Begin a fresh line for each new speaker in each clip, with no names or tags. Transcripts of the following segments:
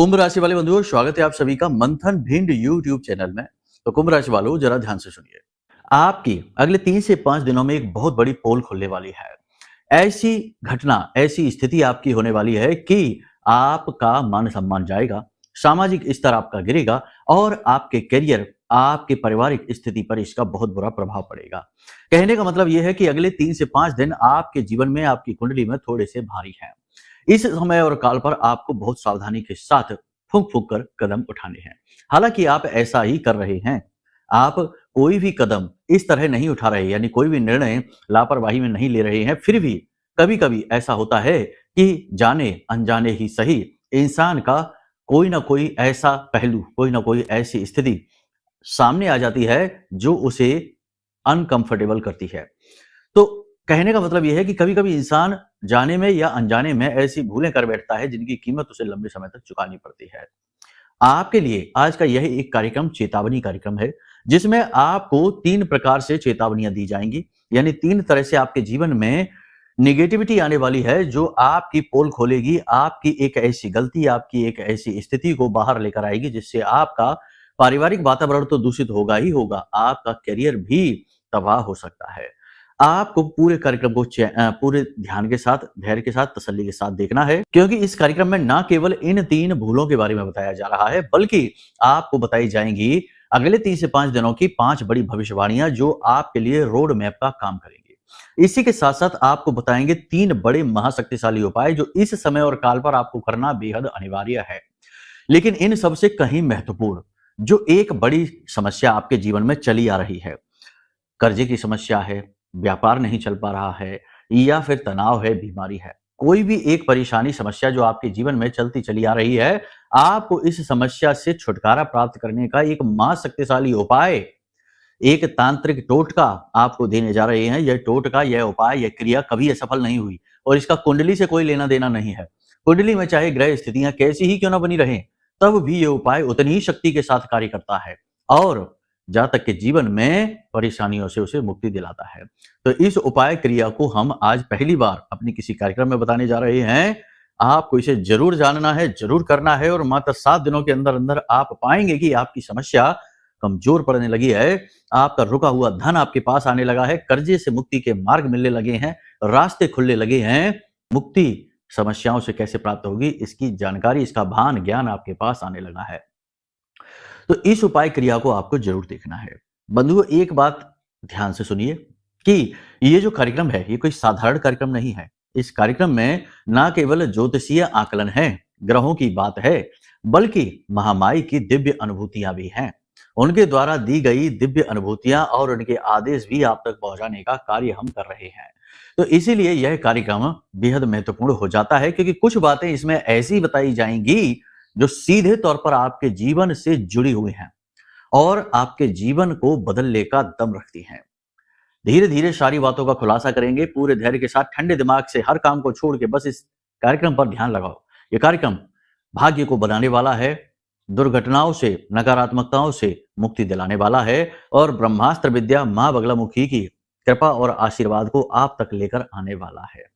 कुंभ राशि वाले बंधुओं, स्वागत है आप सभी का मंथन भिंड यूट्यूब चैनल में। तो कुंभ राशि वालों, जरा ध्यान से सुनिए। आपकी अगले 3 से 5 दिनों में एक बहुत बड़ी पोल खुलने वाली है। ऐसी घटना, ऐसी स्थिति आपकी होने वाली है कि आपका मान सम्मान जाएगा, सामाजिक स्तर आपका गिरेगा और आपके करियर, आपके पारिवारिक स्थिति पर इसका बहुत बुरा प्रभाव पड़ेगा। कहने का मतलब यह है कि अगले 3 से 5 दिन आपके जीवन में, आपकी कुंडली में थोड़े से भारी हैं। इस समय और काल पर आपको बहुत सावधानी के साथ फूंक फूंक कर कदम उठाने हैं। हालांकि आप ऐसा ही कर रहे हैं। आप कोई भी कदम इस तरह नहीं उठा रहे, यानी कोई भी निर्णय लापरवाही में नहीं ले रहे हैं। फिर भी कभी कभी ऐसा होता है कि जाने अनजाने ही सही, इंसान का कोई ना कोई ऐसा पहलू, कोई ना कोई ऐसी स्थिति सामने आ जाती है जो उसे अनकंफर्टेबल करती है। तो कहने का मतलब यह है कि कभी-कभी इंसान जाने में या अनजाने में ऐसी भूलें कर बैठता है जिनकी कीमत उसे लंबे समय तक चुकानी पड़ती है। आपके लिए आज का यह एक कार्यक्रम चेतावनी कार्यक्रम है, जिसमें आपको 3 प्रकार से चेतावनियां दी जाएंगी। यानी 3 तरह से आपके जीवन में नेगेटिविटी आने वाली है जो आपकी पोल खोलेगी, आपकी एक ऐसी गलती, आपकी एक ऐसी स्थिति को बाहर लेकर आएगी जिससे आपका पारिवारिक वातावरण तो दूषित होगा ही होगा, आपका करियर भी तबाह हो सकता है। आपको पूरे कार्यक्रम को पूरे ध्यान के साथ, धैर्य के साथ, तसल्ली के साथ देखना है, क्योंकि इस कार्यक्रम में ना केवल इन 3 भूलों के बारे में बताया जा रहा है, बल्कि आपको बताई जाएंगी अगले 3 से 5 दिनों की 5 बड़ी भविष्यवाणियां जो आपके लिए रोड मैप का काम करेंगी। इसी के साथ-साथ आपको बताएंगे 3 बड़े महाशक्तिशाली उपाय जो इस समय और काल पर आपको करना बेहद अनिवार्य है। लेकिन इन सबसे कहीं महत्वपूर्ण जो एक बड़ी समस्या आपके जीवन में चली आ रही है, कर्जे की समस्या है, व्यापार नहीं चल पा रहा है या फिर तनाव है, बीमारी है, कोई भी एक परेशानी, समस्या जो आपके जीवन में चलती चली आ रही है, आपको इस समस्या से छुटकारा प्राप्त करने का एक महाशक्तिशाली उपाय, एक तांत्रिक टोटका आपको देने जा रहे हैं। यह टोटका, यह उपाय, यह क्रिया कभी असफल नहीं हुई और इसका कुंडली से कोई लेना देना नहीं है। कुंडली में चाहे ग्रह स्थितियां कैसी ही क्यों ना बनी रहें, तब भी यह उपाय उतनी ही शक्ति के साथ कार्य करता है और जातक के जीवन में परेशानियों से उसे मुक्ति दिलाता है। तो इस उपाय क्रिया को हम आज पहली बार अपनी किसी कार्यक्रम में बताने जा रहे हैं। आपको इसे जरूर जानना है, जरूर करना है और मात्र 7 दिनों के अंदर अंदर आप पाएंगे कि आपकी समस्या कमजोर पड़ने लगी है, आपका रुका हुआ धन आपके पास आने लगा है, कर्जे से मुक्ति के मार्ग मिलने लगे हैं, रास्ते खुलने लगे हैं। मुक्ति समस्याओं से कैसे प्राप्त होगी, इसकी जानकारी, इसका भान ज्ञान आपके पास आने लगा है। तो इस उपाय क्रिया को आपको जरूर देखना है। बंधुओं, एक बात ध्यान से सुनिए कि ये जो कार्यक्रम है, ये कोई साधारण कार्यक्रम नहीं है। इस कार्यक्रम में ना केवल ज्योतिषीय आकलन है, ग्रहों की बात है, बल्कि महामाई की दिव्य अनुभूतियां भी हैं। उनके द्वारा दी गई दिव्य अनुभूतियां और उनके आदेश भी आप तक पहुंचाने का कार्य हम कर रहे हैं। तो इसीलिए यह कार्यक्रम बेहद महत्वपूर्ण हो जाता है, क्योंकि कुछ बातें इसमें ऐसी बताई जाएंगी जो सीधे तौर पर आपके जीवन से जुड़ी हुई हैं और आपके जीवन को बदलने का दम रखती हैं। धीरे धीरे सारी बातों का खुलासा करेंगे, पूरे धैर्य के साथ, ठंडे दिमाग से, हर काम को छोड़ के बस इस कार्यक्रम पर ध्यान लगाओ। ये कार्यक्रम भाग्य को बनाने वाला है, दुर्घटनाओं से, नकारात्मकताओं से मुक्ति दिलाने वाला है और ब्रह्मास्त्र विद्या मां बगलामुखी की कृपा और आशीर्वाद को आप तक लेकर आने वाला है।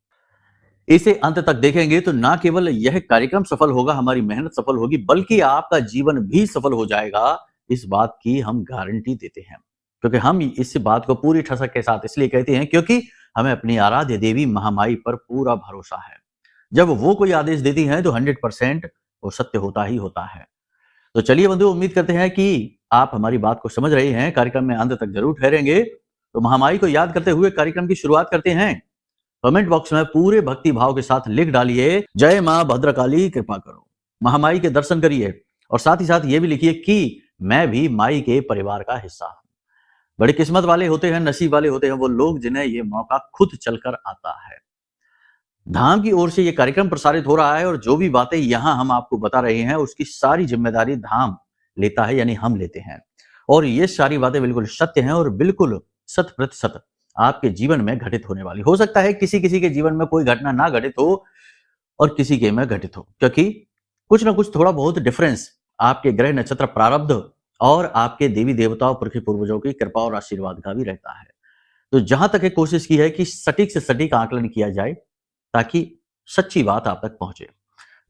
इसे अंत तक देखेंगे तो ना केवल यह कार्यक्रम सफल होगा, हमारी मेहनत सफल होगी, बल्कि आपका जीवन भी सफल हो जाएगा। इस बात की हम गारंटी देते हैं, क्योंकि हम इस बात को पूरी ठसक के साथ इसलिए कहते हैं क्योंकि हमें अपनी आराध्य देवी महामाई पर पूरा भरोसा है। जब वो कोई आदेश देती हैं तो 100% वो सत्य होता ही होता है। तो चलिए बंधु, उम्मीद करते हैं कि आप हमारी बात को समझ रहे हैं, कार्यक्रम में अंत तक जरूर ठहरेंगे। तो महामाई को याद करते हुए कार्यक्रम की शुरुआत करते हैं। कमेंट बॉक्स में पूरे भक्ति भाव के साथ लिख डालिए, जय मां भद्रकाली कृपा करो। महामाई के दर्शन करिए और साथ ही साथ ये भी लिखिए कि मैं भी माई के परिवार का हिस्सा हूं। बड़ी किस्मत वाले होते हैं, नसीब वाले होते हैं वो लोग जिन्हें ये मौका खुद चलकर आता है। धाम की ओर से ये कार्यक्रम प्रसारित हो रहा है और जो भी बातें यहां हम आपको बता रहे हैं उसकी सारी जिम्मेदारी धाम लेता है, यानी हम लेते हैं। और ये सारी बातें बिल्कुल सत्य हैं और बिल्कुल 100% आपके जीवन में घटित होने वाली। हो सकता है किसी किसी के जीवन में कोई घटना ना घटित हो और किसी के में घटित हो, क्योंकि कुछ ना कुछ थोड़ा बहुत डिफरेंस आपके ग्रह नक्षत्र प्रारब्ध और आपके देवी देवताओं, पुरखी पूर्वजों की कृपा और आशीर्वाद का भी रहता है। तो जहां तक कोशिश की है कि सटीक से सटीक आकलन किया जाए ताकि सच्ची बात आप तक पहुंचे।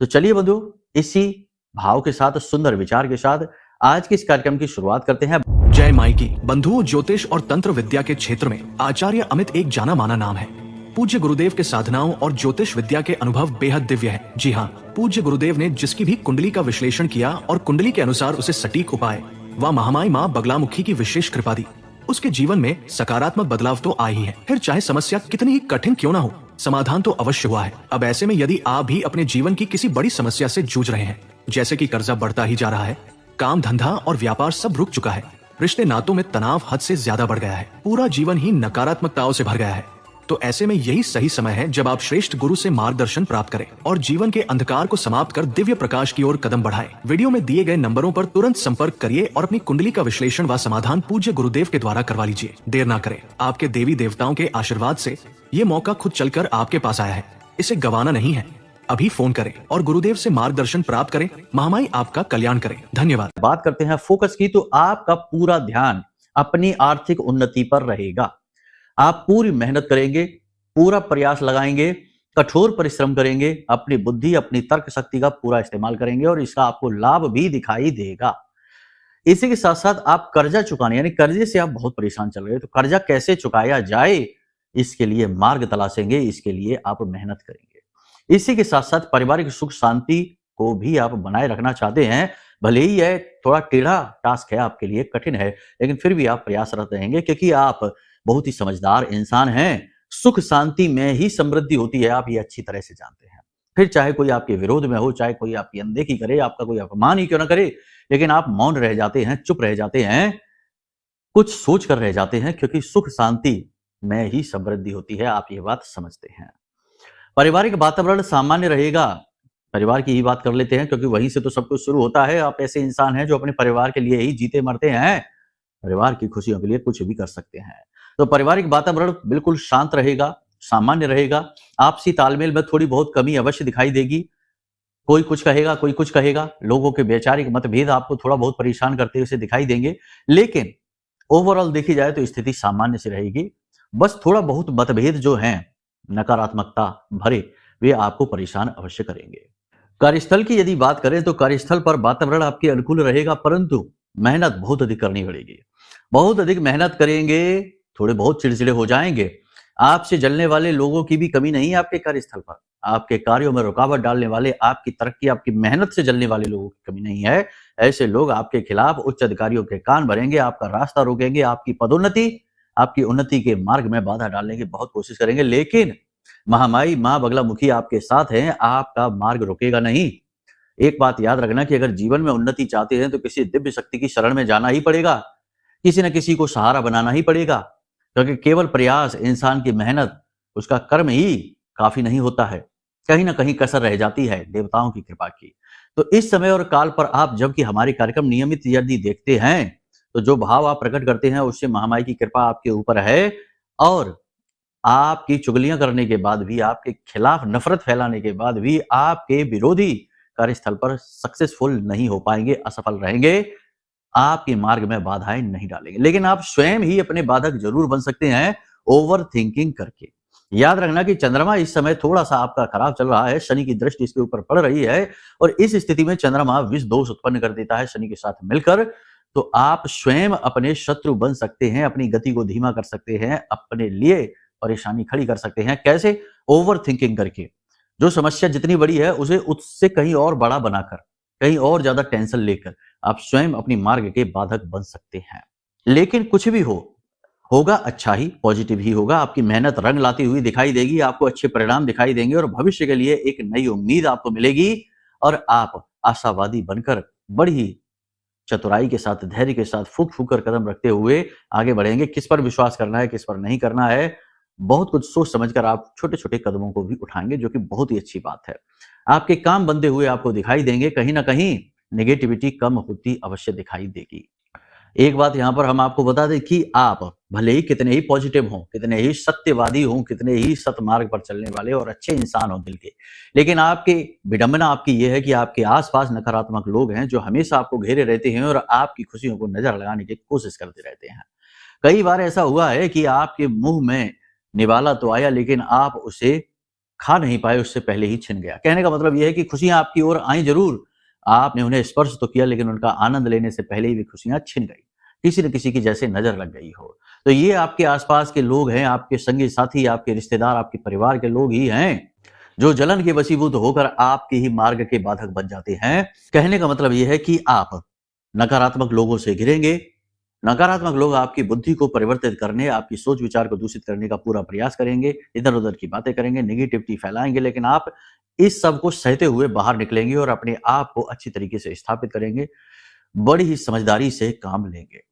तो चलिए बंधु, इसी भाव के साथ, सुंदर विचार के साथ आज के इस कार्यक्रम की शुरुआत करते हैं।
जय माई की। बंधुओं, ज्योतिष और तंत्र विद्या के क्षेत्र में आचार्य अमित एक जाना माना नाम है। पूज्य गुरुदेव के साधनाओं और ज्योतिष विद्या के अनुभव बेहद दिव्य है। जी हाँ, पूज्य गुरुदेव ने जिसकी भी कुंडली का विश्लेषण किया और कुंडली के अनुसार उसे सटीक उपाय व महामाई माँ बगलामुखी की विशेष कृपा दी, उसके जीवन में सकारात्मक बदलाव तो आ ही है। फिर चाहे समस्या कितनी ही कठिन क्यों ना हो, समाधान तो अवश्य हुआ है। अब ऐसे में यदि आप भी अपने जीवन की किसी बड़ी समस्या से जूझ रहे हैं, जैसे कि कर्जा बढ़ता ही जा रहा है, काम धंधा और व्यापार सब रुक चुका है, रिश्ते नातों में तनाव हद से ज्यादा बढ़ गया है, पूरा जीवन ही नकारात्मकताओं से भर गया है, तो ऐसे में यही सही समय है जब आप श्रेष्ठ गुरु से मार्गदर्शन प्राप्त करें और जीवन के अंधकार को समाप्त कर दिव्य प्रकाश की ओर कदम बढ़ाएं। वीडियो में दिए गए नंबरों पर तुरंत संपर्क करिए और अपनी कुंडली का विश्लेषण व समाधान पूज्य गुरुदेव के द्वारा करवा लीजिए। देर ना करें, आपके देवी देवताओं के आशीर्वाद से ये मौका खुद चलकर आपके पास आया है, इसे गंवाना नहीं है। अभी फोन करें और गुरुदेव से मार्गदर्शन प्राप्त करें। महामाई आपका कल्याण करें। धन्यवाद।
बात करते हैं फोकस की, तो आपका पूरा ध्यान अपनी आर्थिक उन्नति पर रहेगा। आप पूरी मेहनत करेंगे, पूरा प्रयास लगाएंगे, कठोर परिश्रम करेंगे, अपनी बुद्धि, अपनी तर्क शक्ति का पूरा इस्तेमाल करेंगे और इसका आपको लाभ भी दिखाई देगा। इसी के साथ साथ आप कर्जा चुकाने, यानी कर्जे से आप बहुत परेशान चल रहे हैं, तो कर्जा कैसे चुकाया जाए, इसके लिए मार्ग तलाशेंगे, इसके लिए आप मेहनत करेंगे। इसी के साथ साथ पारिवारिक सुख शांति को भी आप बनाए रखना चाहते हैं। भले ही यह थोड़ा टेढ़ा टास्क है, आपके लिए कठिन है, लेकिन फिर भी आप प्रयासरत रहेंगे क्योंकि आप बहुत ही समझदार इंसान हैं। सुख शांति में ही समृद्धि होती है, आप ये अच्छी तरह से जानते हैं। फिर चाहे कोई आपके विरोध में हो, चाहे कोई आपकी अनदेखी करे, आपका कोई अपमान ही क्यों ना करे, लेकिन आप मौन रह जाते हैं, चुप रह जाते हैं, कुछ सोच कर रह जाते हैं, क्योंकि सुख शांति में ही समृद्धि होती है। आप ये बात समझते हैं। पारिवारिक वातावरण सामान्य रहेगा। परिवार की ही बात कर लेते हैं क्योंकि वहीं से तो सब कुछ शुरू होता है। आप ऐसे इंसान हैं जो अपने परिवार के लिए ही जीते मरते हैं, परिवार की खुशियों के लिए कुछ भी कर सकते हैं। तो पारिवारिक वातावरण बिल्कुल शांत रहेगा, सामान्य रहेगा। आपसी तालमेल में थोड़ी बहुत कमी अवश्य दिखाई देगी। कोई कुछ कहेगा, कोई कुछ कहेगा। लोगों के वैचारिक मतभेद आपको थोड़ा बहुत परेशान करते हुए दिखाई देंगे, लेकिन ओवरऑल देखी जाए तो स्थिति सामान्य से रहेगी। बस थोड़ा बहुत मतभेद जो हैं नकारात्मकता भरे, वे आपको परेशान अवश्य करेंगे। कार्यस्थल की यदि बात करें तो कार्यस्थल पर वातावरण आपके अनुकूल रहेगा, परंतु मेहनत बहुत अधिक करनी पड़ेगी। बहुत अधिक मेहनत करेंगे, थोड़े बहुत चिड़चिड़े हो जाएंगे। आपसे जलने वाले लोगों की भी कमी नहीं है आपके कार्यस्थल पर। आपके कार्यों में रुकावट डालने वाले, आपकी तरक्की, आपकी मेहनत से जलने वाले लोगों की कमी नहीं है। ऐसे लोग आपके खिलाफ उच्च अधिकारियों के कान भरेंगे, आपका रास्ता रोकेंगे, आपकी पदोन्नति, आपकी उन्नति के मार्ग में बाधा डालने की बहुत कोशिश करेंगे, लेकिन महामाई मां बगलामुखी आपके साथ हैं, आपका मार्ग रुकेगा नहीं। एक बात याद रखना कि अगर जीवन में उन्नति चाहते हैं तो किसी दिव्य शक्ति की शरण में जाना ही पड़ेगा, किसी न किसी को सहारा बनाना ही पड़ेगा, क्योंकि केवल प्रयास, इंसान की मेहनत, उसका कर्म ही काफी नहीं होता है। कहीं ना कहीं कसर रह जाती है देवताओं की कृपा की। तो इस समय और काल पर आप जबकि हमारे कार्यक्रम नियमित यदि देखते हैं तो जो भाव आप प्रकट करते हैं उससे महामाई की कृपा आपके ऊपर है, और आपकी चुगलियां करने के बाद भी, आपके खिलाफ नफरत फैलाने के बाद भी आपके विरोधी कार्यस्थल पर सक्सेसफुल नहीं हो पाएंगे, असफल रहेंगे, आपके मार्ग में बाधाएं नहीं डालेंगे। लेकिन आप स्वयं ही अपने बाधक जरूर बन सकते हैं ओवर थिंकिंग करके। याद रखना कि चंद्रमा इस समय थोड़ा सा आपका खराब चल रहा है, शनि की दृष्टि इसके ऊपर पड़ रही है, और इस स्थिति में चंद्रमा विष दोष उत्पन्न कर देता है शनि के साथ मिलकर। तो आप स्वयं अपने शत्रु बन सकते हैं, अपनी गति को धीमा कर सकते हैं, अपने लिए परेशानी खड़ी कर सकते हैं। कैसे? ओवर थिंकिंग करके। जो समस्या जितनी बड़ी है उसे उससे कहीं और बड़ा बनाकर, कहीं और ज्यादा टेंशन लेकर आप स्वयं अपनी मार्ग के बाधक बन सकते हैं। लेकिन कुछ भी हो, होगा अच्छा ही, पॉजिटिव ही होगा। आपकी मेहनत रंग लाती हुई दिखाई देगी, आपको अच्छे परिणाम दिखाई देंगे और भविष्य के लिए एक नई उम्मीद आपको मिलेगी, और आप आशावादी बनकर बड़ी चतुराई के साथ, धैर्य के साथ, फूंक फूंक कर कदम रखते हुए आगे बढ़ेंगे। किस पर विश्वास करना है, किस पर नहीं करना है, बहुत कुछ सोच समझकर आप छोटे छोटे कदमों को भी उठाएंगे, जो कि बहुत ही अच्छी बात है। आपके काम बनते हुए आपको दिखाई देंगे। कहीं ना कहीं नेगेटिविटी कम होती अवश्य दिखाई देगी। एक बात यहां पर हम आपको बता दें कि आप भले ही कितने ही पॉजिटिव हों, कितने ही सत्यवादी हों, कितने ही सतमार्ग पर चलने वाले और अच्छे इंसान हों दिल के, लेकिन आपकी विडंबना आपकी यह है कि आपके आसपास नकारात्मक लोग हैं जो हमेशा आपको घेरे रहते हैं और आपकी खुशियों को नजर लगाने की कोशिश करते रहते हैं। कई बार ऐसा हुआ है कि आपके मुंह में निवाला तो आया, लेकिन आप उसे खा नहीं पाए, उससे पहले ही छिन गया। कहने का मतलब यह है कि खुशियां आपकी ओर आई जरूर, आपने उन्हें स्पर्श तो किया लेकिन उनका आनंद लेने से पहले ही वे खुशियां छिन गई, किसी न किसी की जैसे नजर लग गई हो। तो ये आपके आसपास के लोग हैं, आपके संगी साथी, आपके रिश्तेदार, आपके परिवार के लोग ही हैं जो जलन के वशीभूत होकर आपके ही मार्ग के बाधक बन जाते हैं। कहने का मतलब यह है कि आप नकारात्मक लोगों से घिरेंगे। नकारात्मक लोग आपकी बुद्धि को परिवर्तित करने, आपकी सोच विचार को दूषित करने का पूरा प्रयास करेंगे, इधर उधर की बातें करेंगे, नेगेटिविटी फैलाएंगे, लेकिन आप इस सब को सहते हुए बाहर निकलेंगे और अपने आप को अच्छी तरीके से स्थापित करेंगे, बड़ी ही समझदारी से काम लेंगे।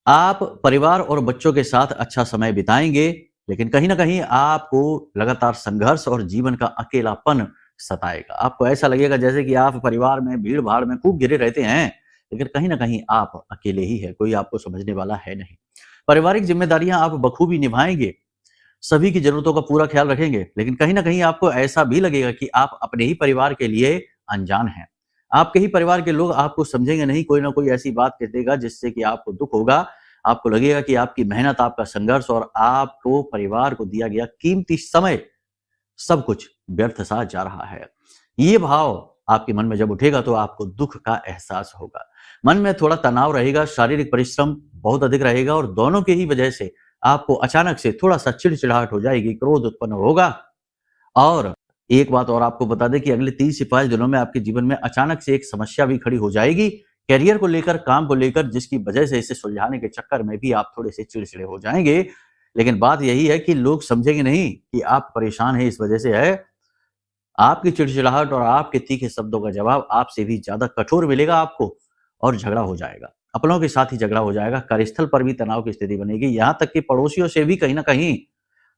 आप परिवार और बच्चों के साथ अच्छा समय बिताएंगे, लेकिन कहीं ना कहीं आपको लगातार संघर्ष और जीवन का अकेलापन सताएगा। आपको ऐसा लगेगा जैसे कि आप परिवार में भीड़ भाड़ में खूब घिरे रहते हैं, लेकिन कहीं ना कहीं आप अकेले ही है, कोई आपको समझने वाला है नहीं। पारिवारिक जिम्मेदारियां आप बखूबी निभाएंगे, सभी की जरूरतों का पूरा ख्याल रखेंगे, लेकिन कहीं ना कहीं आपको ऐसा भी लगेगा कि आप अपने ही परिवार के लिए अनजान हैं। आपके ही परिवार के लोग आपको समझेंगे नहीं, कोई ना कोई ऐसी बात कह देगा जिससे कि आपको दुख होगा। आपको लगेगा कि आपकी मेहनत, आपका संघर्ष और आपको परिवार को दिया गया कीमती समय सब कुछ व्यर्थ सा जा रहा है। ये भाव आपके मन में जब उठेगा तो आपको दुख का एहसास होगा। मन में थोड़ा तनाव रहेगा, शारीरिक परिश्रम बहुत अधिक रहेगा और दोनों की ही वजह से आपको अचानक से थोड़ा सा चिड़चिड़ाहट हो जाएगी, क्रोध उत्पन्न होगा। और एक बात और आपको बता दें कि अगले 3 से 5 दिनों में आपके जीवन में अचानक से एक समस्या भी खड़ी हो जाएगी, करियर को लेकर, काम को लेकर, जिसकी वजह से इसे सुलझाने के चक्कर में भी आप थोड़े से चिड़चिड़े हो जाएंगे। लेकिन बात यही है कि लोग समझेंगे नहीं कि आप परेशान हैं, इस वजह से है। आपकी चिड़चिड़ाहट और आपके तीखे शब्दों का जवाब आपसे भी ज्यादा कठोर मिलेगा आपको और झगड़ा हो जाएगा। अपनों के साथ ही झगड़ा हो जाएगा, कार्यस्थल पर भी तनाव की स्थिति बनेगी, यहां तक कि पड़ोसियों से भी कहीं ना कहीं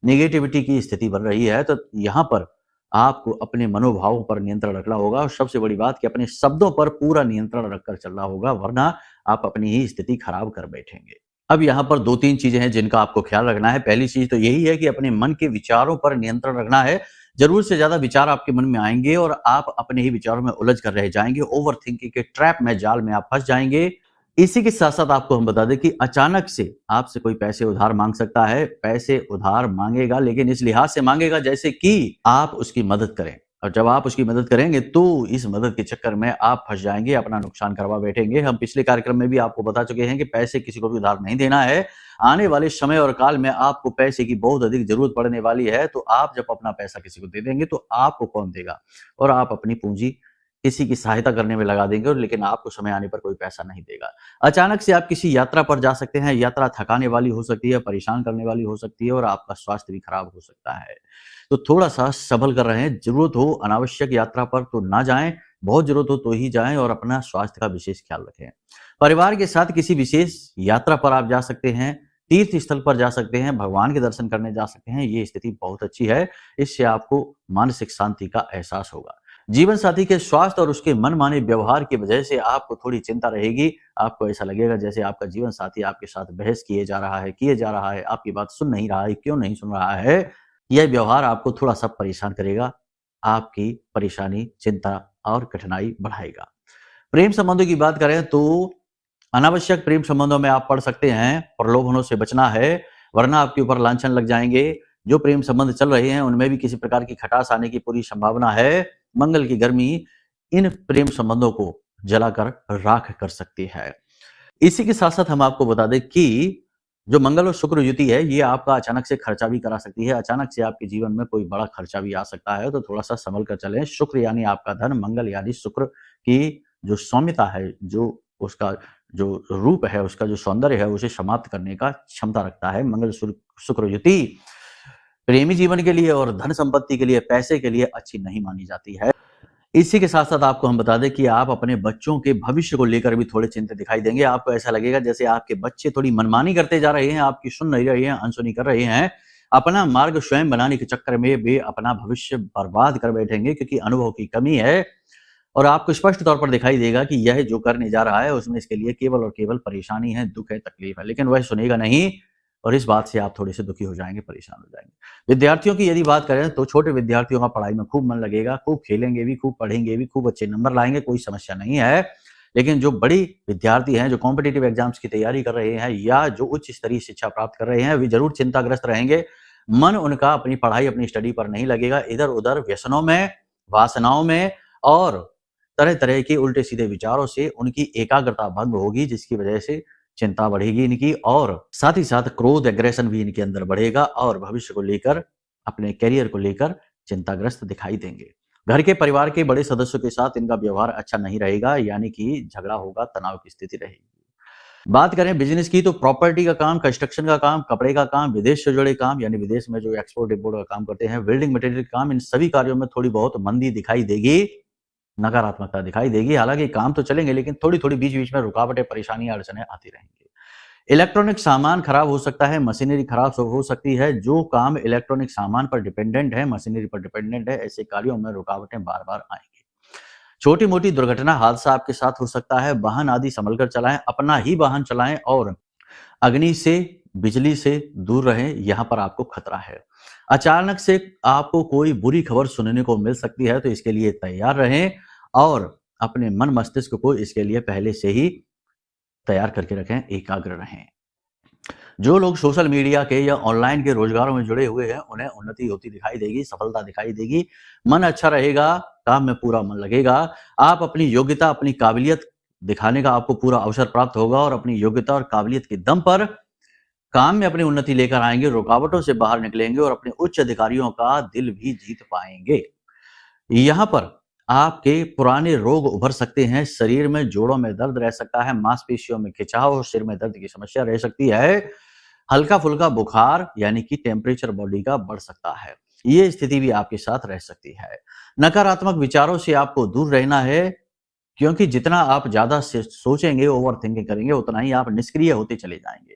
नेगेटिविटी की स्थिति बन रही है। तो यहां पर आपको अपने मनोभावों पर नियंत्रण रखना होगा और सबसे बड़ी बात कि अपने शब्दों पर पूरा नियंत्रण रखकर चलना होगा, वरना आप अपनी ही स्थिति खराब कर बैठेंगे। अब यहाँ पर 2-3 चीजें हैं जिनका आपको ख्याल रखना है। पहली चीज तो यही है कि अपने मन के विचारों पर नियंत्रण रखना है। जरूरत से ज्यादा विचार आपके मन में आएंगे और आप अपने ही विचारों में उलझ कर रह जाएंगे, ओवर थिंकिंग के ट्रैप में, जाल में आप फंस जाएंगे। इसी के साथ साथ आपको हम बता दें कि अचानक से आपसे कोई पैसे उधार मांग सकता है। पैसे उधार मांगेगा, लेकिन इस लिहाज से मांगेगा जैसे कि आप उसकी मदद करें, और जब आप उसकी मदद करेंगे तो इस मदद के चक्कर में आप फंस जाएंगे, अपना नुकसान करवा बैठेंगे। हम पिछले कार्यक्रम में भी आपको बता चुके हैं कि पैसे किसी को भी उधार नहीं देना है। आने वाले समय और काल में आपको पैसे की बहुत अधिक जरूरत पड़ने वाली है, तो आप जब अपना पैसा किसी को दे देंगे तो आपको कौन देगा, और आप अपनी पूंजी किसी की सहायता करने में लगा देंगे, लेकिन आपको समय आने पर कोई पैसा नहीं देगा। अचानक से आप किसी यात्रा पर जा सकते हैं। यात्रा थकाने वाली हो सकती है, परेशान करने वाली हो सकती है और आपका स्वास्थ्य भी खराब हो सकता है। तो थोड़ा सा संभल कर रहें। जरूरत हो अनावश्यक यात्रा पर तो ना जाएं, बहुत जरूरत हो तो ही जाएं और अपना स्वास्थ्य का विशेष ख्याल रखें। परिवार के साथ किसी विशेष यात्रा पर आप जा सकते हैं, तीर्थ स्थल पर जा सकते हैं, भगवान के दर्शन करने जा सकते हैं। ये स्थिति बहुत अच्छी है, इससे आपको मानसिक शांति का एहसास होगा। जीवन साथी के स्वास्थ्य और उसके मनमाने व्यवहार की वजह से आपको थोड़ी चिंता रहेगी। आपको ऐसा लगेगा जैसे आपका जीवन साथी आपके साथ बहस किए जा रहा है, आपकी बात सुन नहीं रहा है, क्यों नहीं सुन रहा है। यह व्यवहार आपको थोड़ा सा परेशान करेगा, आपकी परेशानी, चिंता और कठिनाई बढ़ाएगा। प्रेम संबंधों की बात करें तो अनावश्यक प्रेम संबंधों में आप पड़ सकते हैं। प्रलोभनों से बचना है, वरना आपके ऊपर लांछन लग जाएंगे। जो प्रेम संबंध चल रहे हैं उनमें भी किसी प्रकार की खटास आने की पूरी संभावना है। मंगल की गर्मी इन प्रेम संबंधों को जलाकर राख कर सकती है। इसी के साथ साथ हम आपको बता दें कि जो मंगल और शुक्र युति है, ये आपका अचानक से खर्चा भी करा सकती है। अचानक से आपके जीवन में कोई बड़ा खर्चा भी आ सकता है, तो थोड़ा सा संभल कर चलें। शुक्र यानी आपका धन, मंगल यानी शुक्र की जो सौम्यता है, जो उसका जो रूप है, उसका जो सौंदर्य है, उसे समाप्त करने का क्षमता रखता है। मंगल शुक्र युति प्रेमी जीवन के लिए और धन संपत्ति के लिए, पैसे के लिए अच्छी नहीं मानी जाती है। इसी के साथ साथ आपको हम बता दें कि आप अपने बच्चों के भविष्य को लेकर भी थोड़े चिंतित दिखाई देंगे। आपको ऐसा लगेगा जैसे आपके बच्चे थोड़ी मनमानी करते जा रहे हैं, आपकी सुन नहीं रहे हैं, अनसुनी कर रहे हैं। अपना मार्ग स्वयं बनाने के चक्कर में वे अपना भविष्य बर्बाद कर बैठेंगे, क्योंकि अनुभव की कमी है और आपको स्पष्ट तौर पर दिखाई देगा कि यह जो करने जा रहा है उसमें इसके लिए केवल और केवल परेशानी है, दुख है, तकलीफ है, लेकिन वह सुनेगा नहीं और इस बात से आप थोड़े से दुखी हो जाएंगे, परेशान हो जाएंगे। विद्यार्थियों की यदि बात करें तो छोटे विद्यार्थियों का पढ़ाई में खूब मन लगेगा, खूब खेलेंगे भी, खूब पढ़ेंगे भी, खूब अच्छे नंबर लाएंगे, कोई समस्या नहीं है। लेकिन जो बड़ी विद्यार्थी हैं, जो कॉम्पिटिटिव एग्जाम्स की तैयारी कर रहे हैं या जो उच्च स्तरीय शिक्षा प्राप्त कर रहे हैं, वे जरूर चिंताग्रस्त रहेंगे। मन उनका अपनी पढ़ाई, अपनी स्टडी पर नहीं लगेगा, इधर उधर व्यसनों में, वासनाओं में और तरह तरह के उल्टे सीधे विचारों से उनकी एकाग्रता भंग होगी, जिसकी वजह से चिंता बढ़ेगी इनकी, और साथ ही साथ क्रोध, एग्रेशन भी इनके अंदर बढ़ेगा और भविष्य को लेकर, अपने करियर को लेकर चिंताग्रस्त दिखाई देंगे। घर के परिवार के बड़े सदस्यों के साथ इनका व्यवहार अच्छा नहीं रहेगा, यानी कि झगड़ा होगा, तनाव की स्थिति रहेगी। बात करें बिजनेस की, तो प्रॉपर्टी का काम, कंस्ट्रक्शन का काम, कपड़े का काम, विदेश से जुड़े काम यानी विदेश में जो एक्सपोर्ट इंपोर्ट का काम करते हैं, बिल्डिंग मटेरियल का काम, इन सभी कार्यों में थोड़ी बहुत मंदी दिखाई देगी, नकारात्मकता दिखाई देगी। हालांकि काम तो चलेंगे, लेकिन थोड़ी थोड़ी बीच बीच में रुकावटें, परेशानियां, अड़चने आती रहेंगी। इलेक्ट्रॉनिक सामान खराब हो सकता है, मशीनरी खराब हो सकती है। जो काम इलेक्ट्रॉनिक सामान पर डिपेंडेंट है, मशीनरी पर डिपेंडेंट है, ऐसे कार्यों में रुकावटें बार बार आएंगी। छोटी मोटी दुर्घटना, हादसा आपके साथ हो सकता है। वाहन आदि संभल कर चलाएं, अपना ही वाहन चलाएं और अग्नि से, बिजली से दूर रहें, यहां पर आपको खतरा है। अचानक से आपको कोई बुरी खबर सुनने को मिल सकती है, तो इसके लिए तैयार रहें और अपने मन मस्तिष्क को इसके लिए पहले से ही तैयार करके रखें, एकाग्र रहें। जो लोग सोशल मीडिया के या ऑनलाइन के रोजगारों में जुड़े हुए हैं, उन्हें उन्नति होती दिखाई देगी, सफलता दिखाई देगी, मन अच्छा रहेगा, काम में पूरा मन लगेगा। आप अपनी योग्यता, अपनी काबिलियत दिखाने का आपको पूरा अवसर प्राप्त होगा और अपनी योग्यता और काबिलियत के दम पर काम में अपनी उन्नति लेकर आएंगे, रुकावटों से बाहर निकलेंगे और अपने उच्च अधिकारियों का दिल भी जीत पाएंगे। यहाँ पर आपके पुराने रोग उभर सकते हैं, शरीर में, जोड़ों में दर्द रह सकता है, मांसपेशियों में खिंचाव और सिर में दर्द की समस्या रह सकती है। हल्का फुल्का बुखार यानी कि टेम्परेचर बॉडी का बढ़ सकता है, ये स्थिति भी आपके साथ रह सकती है। नकारात्मक विचारों से आपको दूर रहना है, क्योंकि जितना आप ज्यादा सोचेंगे, ओवर थिंकिंग करेंगे, उतना ही आप निष्क्रिय होते चले जाएंगे,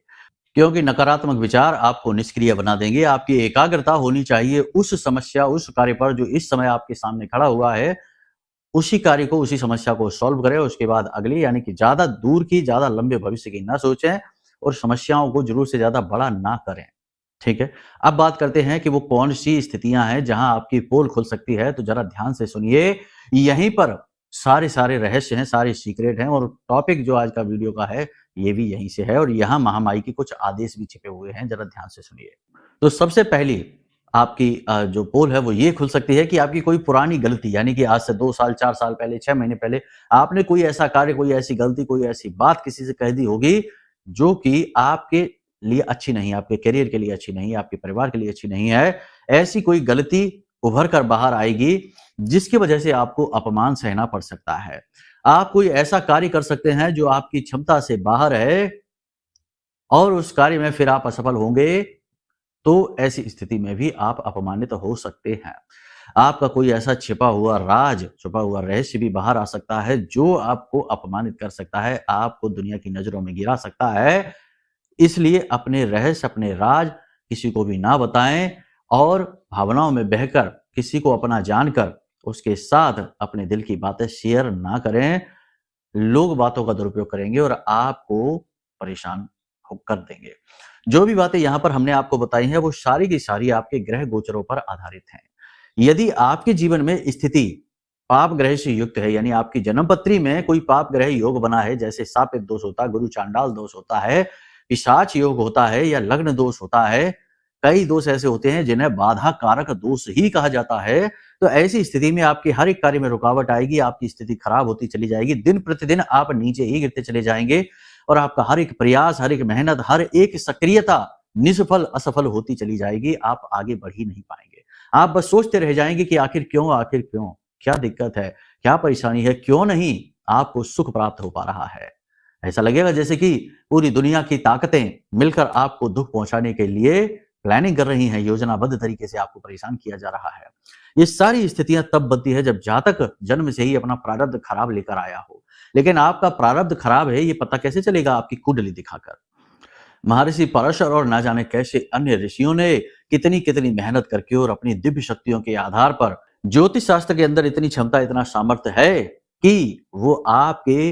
क्योंकि नकारात्मक विचार आपको निष्क्रिय बना देंगे। आपकी एकाग्रता होनी चाहिए उस समस्या, उस कार्य पर जो इस समय आपके सामने खड़ा हुआ है, उसी कार्य को, उसी समस्या को सॉल्व करें। उसके बाद अगली, यानी कि ज्यादा दूर की, ज्यादा लंबे भविष्य की ना सोचें और समस्याओं को जरूर से ज्यादा बड़ा ना करें। ठीक है, अब बात करते हैं कि वो कौन सी स्थितियां हैं जहां आपकी पोल खुल सकती है। तो जरा ध्यान से सुनिए, यहीं पर सारे रहस्य हैं, सारे सीक्रेट हैं, और टॉपिक जो आज का वीडियो का है ये भी यहीं से है, और यहाँ महामाई के कुछ आदेश भी छिपे हुए हैं, जरा ध्यान से सुनिए। तो सबसे पहली आपकी जो पोल है वो ये खुल सकती है कि आपकी कोई पुरानी गलती, यानी कि आज से 2 साल, 4 साल पहले, 6 महीने पहले आपने कोई ऐसा कार्य, कोई ऐसी गलती, कोई ऐसी बात किसी से कह दी होगी जो कि आपके लिए अच्छी नहीं, आपके करियर के लिए अच्छी नहीं, आपके परिवार के लिए अच्छी नहीं है। ऐसी कोई गलती उभर कर बाहर आएगी जिसकी वजह से आपको अपमान सहना पड़ सकता है। आप कोई ऐसा कार्य कर सकते हैं जो आपकी क्षमता से बाहर है और उस कार्य में फिर आप असफल होंगे, तो ऐसी स्थिति में भी आप अपमानित हो सकते हैं। आपका कोई ऐसा छिपा हुआ राज, छिपा हुआ रहस्य भी बाहर आ सकता है जो आपको अपमानित कर सकता है, आपको दुनिया की नजरों में गिरा सकता है। इसलिए अपने रहस्य, अपने राज किसी को भी ना बताएं और भावनाओं में बहकर, किसी को अपना जानकर उसके साथ अपने दिल की बातें शेयर ना करें। लोग बातों का दुरुपयोग करेंगे और आपको परेशान कर देंगे। जो भी बातें यहाँ पर हमने आपको बताई हैं, वो सारी की सारी आपके ग्रह गोचरों पर आधारित हैं। यदि आपके जीवन में स्थिति पाप ग्रह से युक्त है, यानी आपकी जन्मपत्री में कोई पाप ग्रह योग बना है, जैसे सापेत दोष होता है, गुरु चांडाल दोष होता है, पिशाच योग होता है या लग्न दोष होता है, कई दोष ऐसे होते हैं जिन्हें बाधा कारक दोष ही कहा जाता है। तो ऐसी स्थिति में आपके हर एक कार्य में रुकावट आएगी, आपकी स्थिति खराब होती चली जाएगी, दिन प्रतिदिन आप नीचे ही गिरते चले जाएंगे और आपका हर एक प्रयास, हर एक मेहनत, हर एक सक्रियता निष्फल, असफल होती चली जाएगी। आप आगे बढ़ ही नहीं पाएंगे। आप बस सोचते रह जाएंगे कि आखिर क्यों, आखिर क्यों, क्या दिक्कत है, क्या परेशानी है, क्यों नहीं आपको सुख प्राप्त हो पा रहा है। ऐसा लगेगा जैसे कि पूरी दुनिया की ताकतें मिलकर आपको दुख पहुंचाने के लिए प्लानिंग कर रही हैं, योजनाबद्ध तरीके से आपको परेशान किया जा रहा है। ये सारी स्थितियां तब बनती है जब जातक जन्म से ही अपना प्रारब्ध खराब लेकर आया हो। लेकिन आपका प्रारब्ध खराब है ये पता कैसे चलेगा? आपकी कुंडली दिखाकर। महर्षि पराशर और ना जाने कैसे अन्य ऋषियों ने कितनी कितनी मेहनत करके और अपनी दिव्य शक्तियों के आधार पर, ज्योतिष शास्त्र के अंदर इतनी क्षमता, इतना सामर्थ्य है कि वो आपके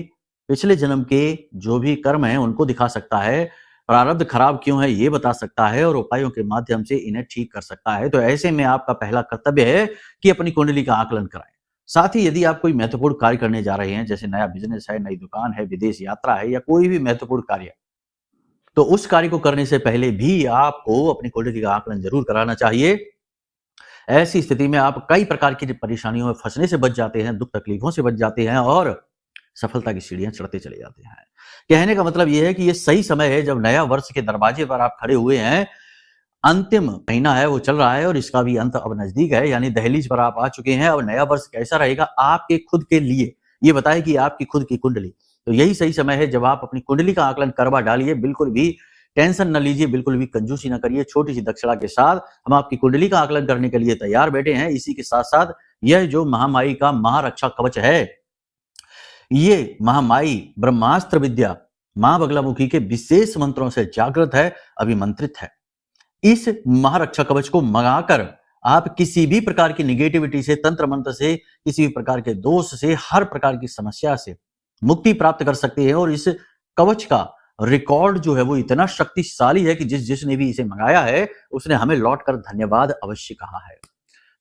पिछले जन्म के जो भी कर्म हैं उनको दिखा सकता है, प्रारब्ध खराब क्यों है ये बता सकता है और उपायों के माध्यम से इन्हें ठीक कर सकता है। तो ऐसे में आपका पहला कर्तव्य है कि अपनी कुंडली का आकलन कराएं। साथ ही यदि आप कोई महत्वपूर्ण कार्य करने जा रहे हैं, जैसे नया बिजनेस है, नई दुकान है, विदेश यात्रा है या कोई भी महत्वपूर्ण कार्य, तो उस कार्य को करने से पहले भी आपको अपनी कुंडली का आकलन जरूर कराना चाहिए। ऐसी स्थिति में आप कई प्रकार की परेशानियों में फंसने से बच जाते हैं, दुख तकलीफों से बच जाते हैं और सफलता की सीढ़ियां चढ़ते चले जाते हैं। कहने का मतलब यह है कि ये सही समय है जब नया वर्ष के दरवाजे पर आप खड़े हुए हैं। अंतिम महीना है वो चल रहा है और इसका भी अंत अब नजदीक है, यानी दहलीज पर आप आ चुके हैं। और नया वर्ष कैसा रहेगा आपके खुद के लिए ये बताए कि आपकी खुद की कुंडली। तो यही सही समय है जब आप अपनी कुंडली का आकलन करवा डालिए। बिल्कुल भी टेंशन न लीजिए, बिल्कुल भी कंजूसी न करिए। छोटी सी दक्षिणा के साथ हम आपकी कुंडली का आकलन करने के लिए तैयार बैठे हैं। इसी के साथ साथ यह जो महामाई का महारक्षा कवच है, ये महामाई ब्रह्मास्त्र विद्या मां बगलामुखी के विशेष मंत्रों से जागृत है, अभिमंत्रित है। इस महारक्षा कवच को मंगाकर आप किसी भी प्रकार की निगेटिविटी से, तंत्र मंत्र से, किसी भी प्रकार के दोष से, हर प्रकार की समस्या से मुक्ति प्राप्त कर सकते हैं। और इस कवच का रिकॉर्ड जो है वो इतना शक्तिशाली है कि जिसने भी इसे मंगाया है उसने हमें लौटकर धन्यवाद अवश्य कहा है।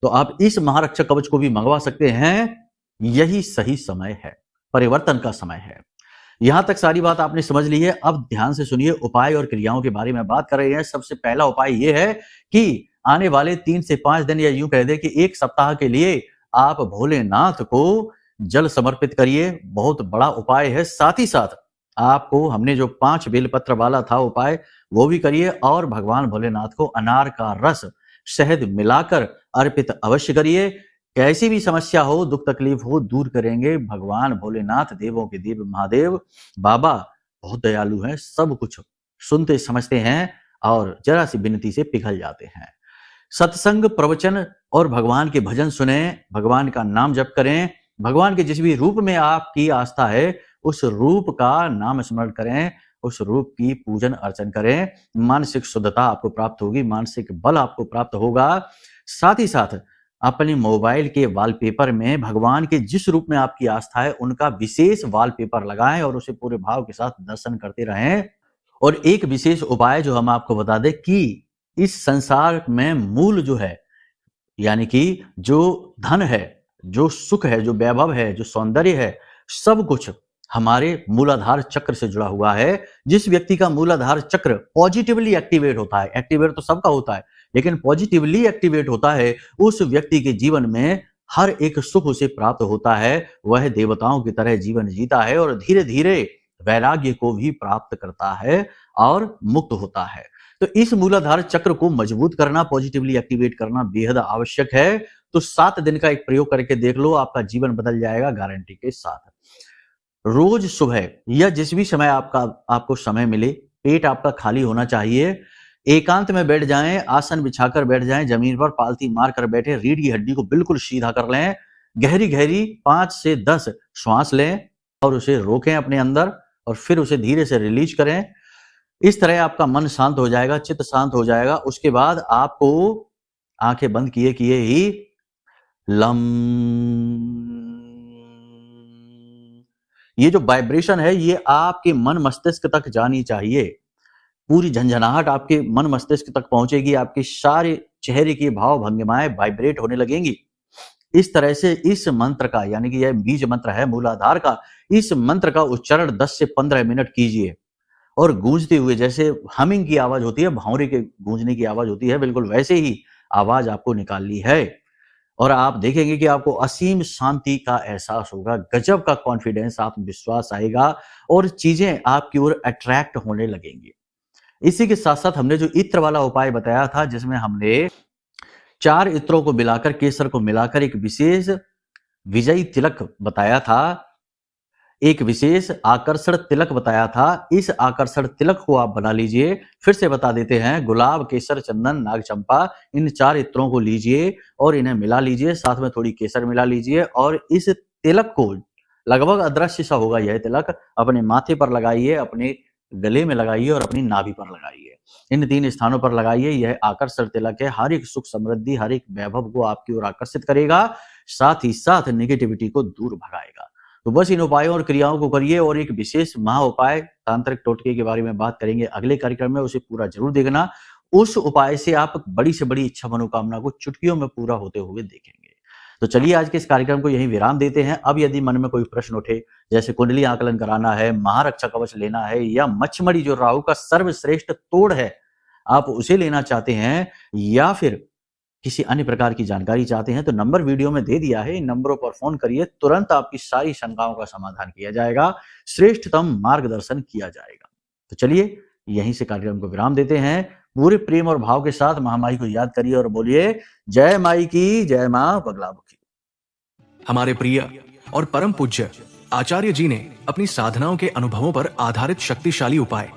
तो आप इस महारक्षा कवच को भी मंगवा सकते हैं। यही सही समय है, परिवर्तन का समय है। यहां तक सारी बात आपने समझ ली है। अब ध्यान से सुनिए, उपाय और क्रियाओं के बारे में बात कर रहे हैं। सबसे पहला उपाय यह है कि आने वाले 3 से 5 दिन या यूं कह दे कि 1 सप्ताह के लिए आप भोलेनाथ को जल समर्पित करिए। बहुत बड़ा उपाय है। साथ ही साथ आपको हमने जो 5 बेलपत्र वाला था उपाय वो भी करिए और भगवान भोलेनाथ को अनार का रस शहद मिलाकर अर्पित अवश्य करिए। कैसी भी समस्या हो, दुख तकलीफ हो, दूर करेंगे भगवान भोलेनाथ। देवों के देव महादेव बाबा बहुत दयालु हैं, सब कुछ सुनते समझते हैं और जरा सी विनती से पिघल जाते हैं। सत्संग, प्रवचन और भगवान के भजन सुने, भगवान का नाम जप करें। भगवान के जिस भी रूप में आपकी आस्था है उस रूप का नाम स्मरण करें, उस रूप की पूजन अर्चन करें। मानसिक शुद्धता आपको प्राप्त होगी, मानसिक बल आपको प्राप्त होगा। साथ ही साथ अपने मोबाइल के वॉलपेपर में भगवान के जिस रूप में आपकी आस्था है उनका विशेष वॉलपेपर लगाएं और उसे पूरे भाव के साथ दर्शन करते रहें। और एक विशेष उपाय जो हम आपको बता दें कि इस संसार में मूल जो है, यानी कि जो धन है, जो सुख है, जो वैभव है, जो सौंदर्य है, सब कुछ हमारे मूलाधार चक्र से जुड़ा हुआ है। जिस व्यक्ति का मूलाधार चक्र पॉजिटिवली एक्टिवेट होता है, एक्टिवेट तो सबका होता है लेकिन पॉजिटिवली एक्टिवेट होता है, उस व्यक्ति के जीवन में हर एक सुख उसे प्राप्त होता है। वह देवताओं की तरह जीवन जीता है और धीरे धीरे वैराग्य को भी प्राप्त करता है और मुक्त होता है। तो इस मूलाधार चक्र को मजबूत करना, पॉजिटिवली एक्टिवेट करना बेहद आवश्यक है। तो 7 दिन का एक प्रयोग करके देख लो, आपका जीवन बदल जाएगा गारंटी के साथ। रोज सुबह या जिस भी समय आपको समय मिले, पेट आपका खाली होना चाहिए। एकांत में बैठ जाएं, आसन बिछाकर बैठ जाएं, जमीन पर पालती मार कर बैठे, रीढ़ की हड्डी को बिल्कुल सीधा कर लें। गहरी गहरी 5 से 10 श्वास लें और उसे रोकें अपने अंदर और फिर उसे धीरे से रिलीज करें। इस तरह आपका मन शांत हो जाएगा, चित्त शांत हो जाएगा। उसके बाद आपको आंखें बंद किए किए ही लम, ये जो वाइब्रेशन है ये आपके मन मस्तिष्क तक जानी चाहिए। पूरी झंझनाहट आपके मन मस्तिष्क तक पहुंचेगी, आपके सारे चेहरे की भाव भंगिमाएं वाइब्रेट होने लगेंगी। इस तरह से इस मंत्र का, यानी कि यह बीज मंत्र है मूलाधार का, इस मंत्र का उच्चारण 10 से 15 मिनट कीजिए और गूंजते हुए, जैसे हमिंग की आवाज होती है, भौरे के गूंजने की आवाज होती है, बिल्कुल वैसे ही आवाज आपको निकालनी है। और आप देखेंगे कि आपको असीम शांति का एहसास होगा, गजब का कॉन्फिडेंस, आत्मविश्वास आएगा और चीजें आपकी ओर अट्रैक्ट होने लगेंगी। इसी के साथ साथ हमने जो इत्र वाला उपाय बताया था, जिसमें हमने 4 इत्रों को मिलाकर, केसर को मिलाकर एक विशेष विजयी तिलक बताया था, एक विशेष आकर्षण तिलक बताया था। इस आकर्षण तिलक को आप बना लीजिए। फिर से बता देते हैं, गुलाब, केसर, चंदन, नागचंपा, इन 4 इत्रों को लीजिए और इन्हें मिला लीजिए, साथ में थोड़ी केसर मिला लीजिए और इस तिलक को, लगभग अदृश्य सा होगा यह तिलक, अपने माथे पर लगाइए, अपने गले में लगाइए और अपनी नाभि पर लगाइए। इन 3 स्थानों पर लगाइए। यह आकर्षण तिलक है, हर एक सुख समृद्धि, हर एक वैभव को आपकी ओर आकर्षित करेगा, साथ ही साथ नेगेटिविटी को दूर भगाएगा। तो बस इन उपायों और क्रियाओं को करिए। और एक विशेष महा उपाय तांत्रिक टोटके के बारे में बात करेंगे अगले कार्यक्रम में, उसे पूरा जरूर देखना। उस उपाय से आप बड़ी से बड़ी इच्छा मनोकामना को चुटकियों में पूरा होते हुए देखेंगे। तो चलिए आज के इस कार्यक्रम को यहीं विराम देते हैं। अब यदि मन में कोई प्रश्न उठे, जैसे कुंडली आकलन कराना है, महारक्षा कवच लेना है, या मच्छमड़ी जो राहु का सर्वश्रेष्ठ तोड़ है आप उसे लेना चाहते हैं, या फिर किसी अन्य प्रकार की जानकारी चाहते हैं तो नंबर वीडियो में दे दिया है, इन नंबरों पर फोन करिए, तुरंत आपकी सारी शंकाओं का समाधान किया जाएगा, श्रेष्ठतम मार्गदर्शन किया जाएगा। तो चलिए यहीं से कार्यक्रम को विराम देते हैं। पूरे प्रेम और भाव के साथ महामाई को याद करिए और बोलिए जय माई की, जय मां बगलामुखी।
हमारे प्रिय और परम पूज्य आचार्य जी ने अपनी साधनाओं के अनुभवों पर आधारित शक्तिशाली उपाय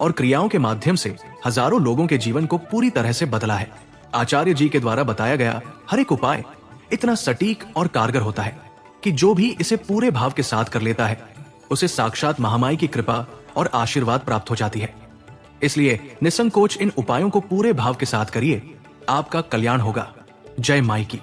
और क्रियाओं के माध्यम से हजारों लोगों के जीवन को पूरी तरह से बदला है। आचार्य जी के द्वारा बताया गया हर एक उपाय इतना सटीक और कारगर होता है कि जो भी इसे पूरे भाव के साथ कर लेता है उसे साक्षात महामाई की कृपा और आशीर्वाद प्राप्त हो जाती है। इसलिए निसंकोच इन उपायों को पूरे भाव के साथ करिए, आपका कल्याण होगा। जय माई की।